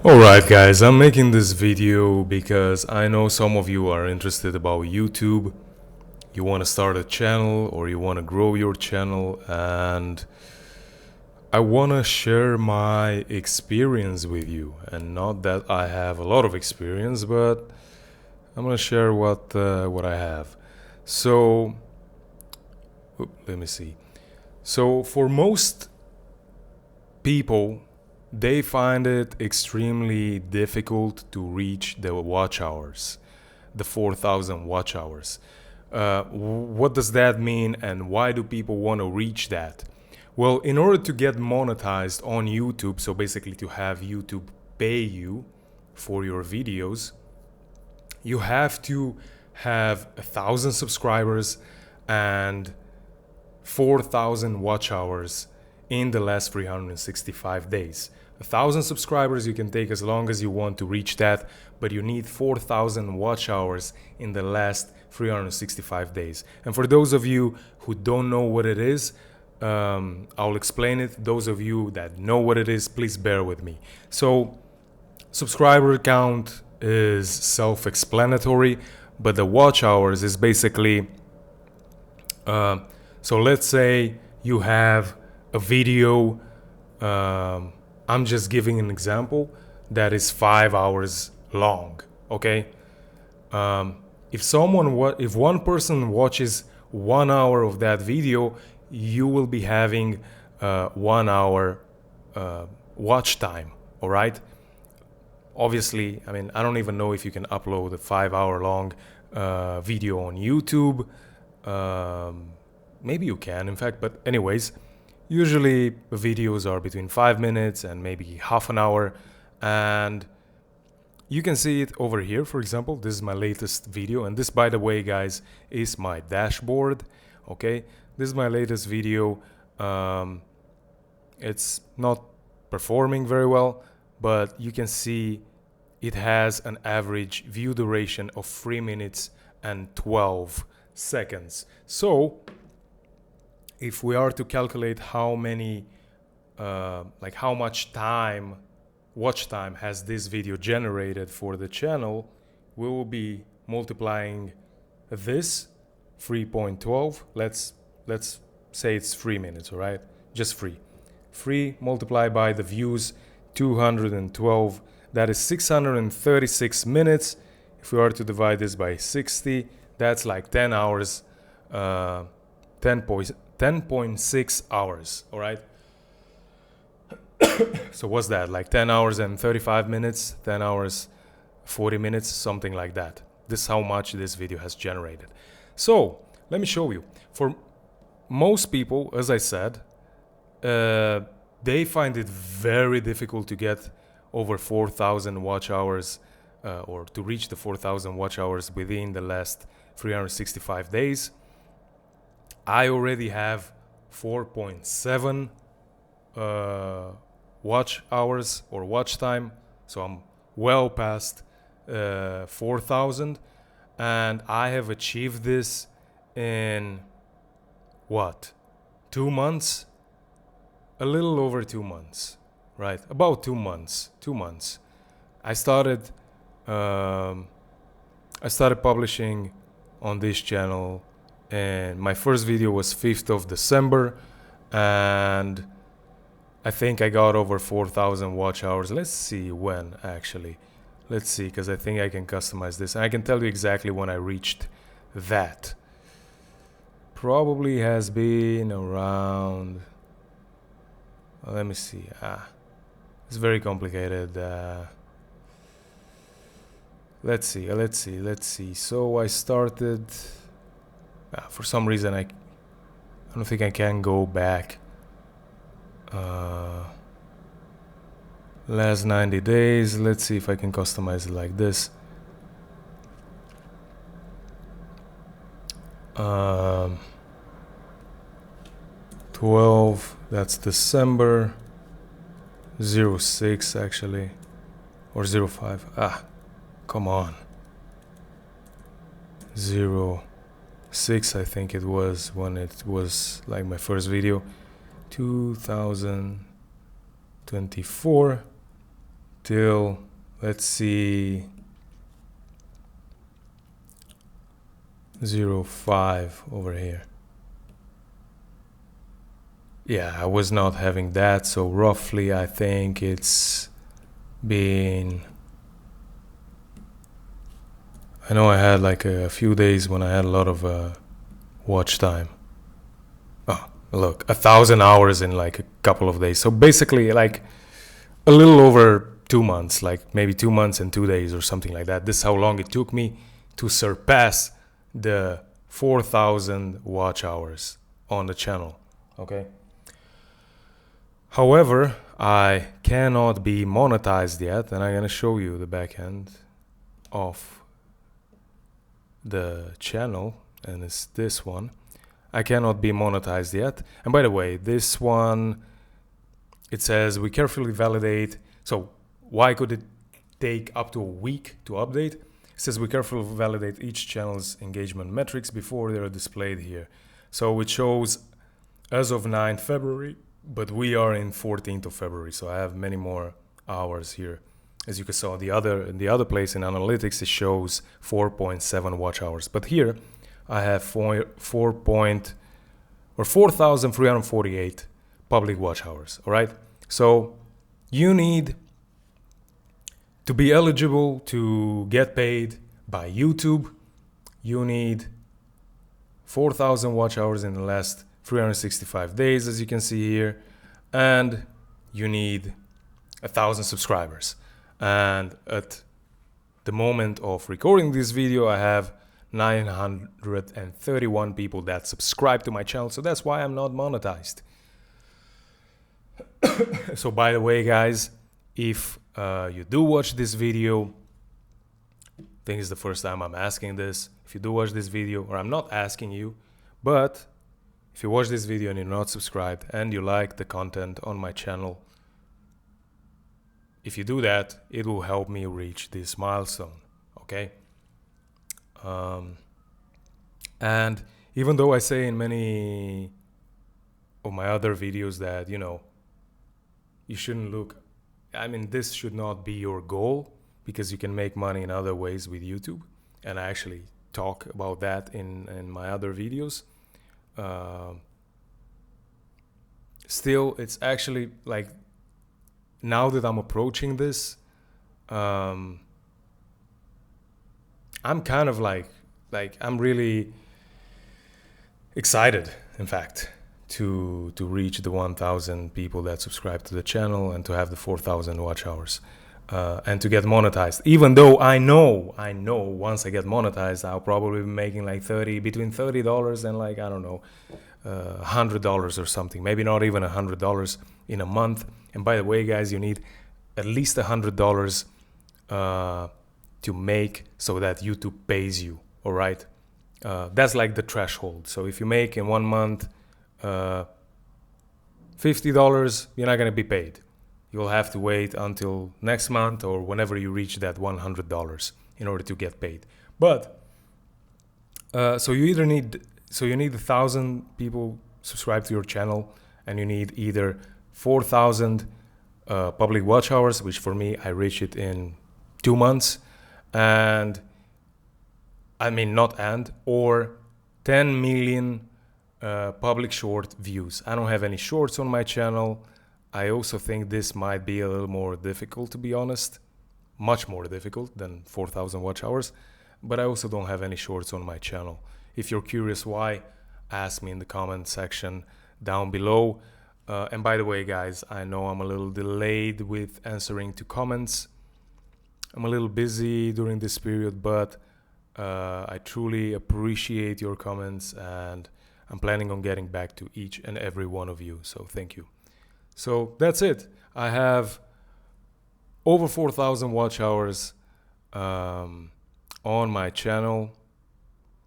Alright guys, I'm making this video because I know some of you are interested about YouTube. You want to start a channel or you want to grow your channel, and I want to share my experience with you. And not that I have a lot of experience, but I'm going to share what I have. So let me see. So for most people, they find it extremely difficult to reach the watch hours, the 4,000 watch hours. What does that mean, and why do people want to reach that? Well, in order to get monetized on YouTube, so basically to have YouTube pay you for your videos, you have to have 1,000 subscribers and 4,000 watch hours in the last 365 days. 1,000 subscribers you can take as long as you want to reach that, but you need 4,000 watch hours in the last 365 days. And for those of you who don't know what it is, I'll explain it. Those of you that know what it is, please bear with me. So subscriber count is self-explanatory, but the watch hours is basically so let's say you have a video, I'm just giving an example, that is 5 hours long, okay? If one person watches 1 hour of that video, you will be having 1 hour watch time, all right? Obviously, I mean, I don't even know if you can upload a 5 hour long video on YouTube. Maybe you can, in fact, but anyways, usually videos are between 5 minutes and maybe half an hour, and you can see it over here. For example, this is my latest video, and this, by the way, guys, is my dashboard. Okay, this is my latest video. It's not performing very well, but you can see it has an average view duration of 3 minutes and 12 seconds. So if we are to calculate how many how much time, watch time, has this video generated for the channel, we will be multiplying this 3.12. Let's say it's 3 minutes, all right? Just 3 multiplied by the views, 212, that is 636 minutes. If we are to divide this by 60, that's like 10 hours, 10.6 hours, all right? So what's that, like 10 hours and 35 minutes, 10 hours 40 minutes, something like that. This is how much this video has generated. So let me show you. For most people, as I said, they find it very difficult to get over 4,000 watch hours, or to reach the 4,000 watch hours within the last 365 days. I already have 4.7 watch hours or watch time, so I'm well past 4,000, and I have achieved this in what, 2 months? A little over 2 months, right? About 2 months. 2 months. I started publishing on this channel, and my first video was 5th of December, and I think I got over 4,000 watch hours. Let's see when, actually. Let's see, because I think I can customize this, and I can tell you exactly when I reached that. Probably has been around, let me see. It's very complicated. Let's see. So I started, for some reason I don't think I can go back. Last 90 days. Let's see if I can customize it like this. 12, that's December. 06 actually, or 05. Come on. 06, I think it was when it was like my first video. 2024, till, let's see, 0.5 over here. Yeah, I was not having that, so roughly I think it's been, I know I had like a few days when I had a lot of watch time. Oh, look, 1,000 hours in like a couple of days. So basically like a little over 2 months, like maybe 2 months and 2 days or something like that. This is how long it took me to surpass the 4,000 watch hours on the channel. Okay. However, I cannot be monetized yet, and I'm gonna show you the back end of the channel, and it's this one. I cannot be monetized yet. And by the way, this one, it says we carefully validate. So why could it take up to a week to update? It says we carefully validate each channel's engagement metrics before they're displayed here. So it shows as of 9th February, but we are in 14th of February. So I have many more hours here. As you can see, in the other place in analytics, it shows 4.7 watch hours. But here I have 4,348 public watch hours. All right. So you need to be eligible to get paid by YouTube. You need 4,000 watch hours in the last 365 days, as you can see here, and you need 1,000 subscribers. And at the moment of recording this video, I have 931 people that subscribe to my channel, so that's why I'm not monetized. So by the way, guys, if you do watch this video, I think it's the first time I'm asking this. If you do watch this video, or I'm not asking you, but if you watch this video and you're not subscribed and you like the content on my channel, if you do that, it will help me reach this milestone, okay? And even though I say in many of my other videos that, you know, you shouldn't look, I mean, this should not be your goal, because you can make money in other ways with YouTube. And I actually talk about that in my other videos. Still, it's actually like, now that I'm approaching this, I'm kind of like I'm really excited, in fact, to reach the 1,000 people that subscribe to the channel and to have the 4,000 watch hours, and to get monetized. Even though I know once I get monetized, I'll probably be making like between $30 and like, I don't know, $100 or something, maybe not even $100 in a month. And by the way, guys, you need at least $100 to make so that YouTube pays you. All right, that's like the threshold. So if you make in 1 month $50, you're not gonna be paid. You'll have to wait until next month or whenever you reach that $100 in order to get paid. But so you need 1,000 people subscribe to your channel, and you need either 4,000 public watch hours, which for me, I reach it in 2 months, and I mean or 10 million public short views. I don't have any shorts on my channel. I also think this might be a little more difficult, to be honest, much more difficult than 4,000 watch hours, but I also don't have any shorts on my channel. If you're curious why, ask me in the comment section down below. And by the way, guys, I know I'm a little delayed with answering to comments. I'm a little busy during this period, but I truly appreciate your comments, and I'm planning on getting back to each and every one of you. So thank you. So that's it. I have over 4,000 watch hours on my channel,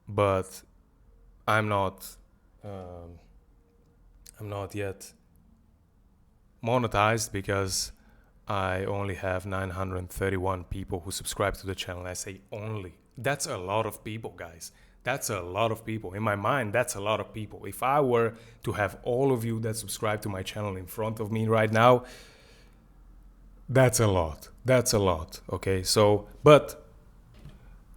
but I'm not yet monetized because I only have 931 people who subscribe to the channel. I say only. That's a lot of people, guys. That's a lot of people. In my mind, that's a lot of people. If I were to have all of you that subscribe to my channel in front of me right now, that's a lot. That's a lot, okay? So, but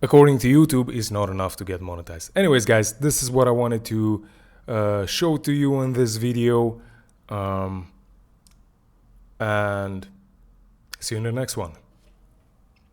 according to YouTube, is not enough to get monetized. Anyways, guys, this is what I wanted to show to you in this video. And see you in the next one.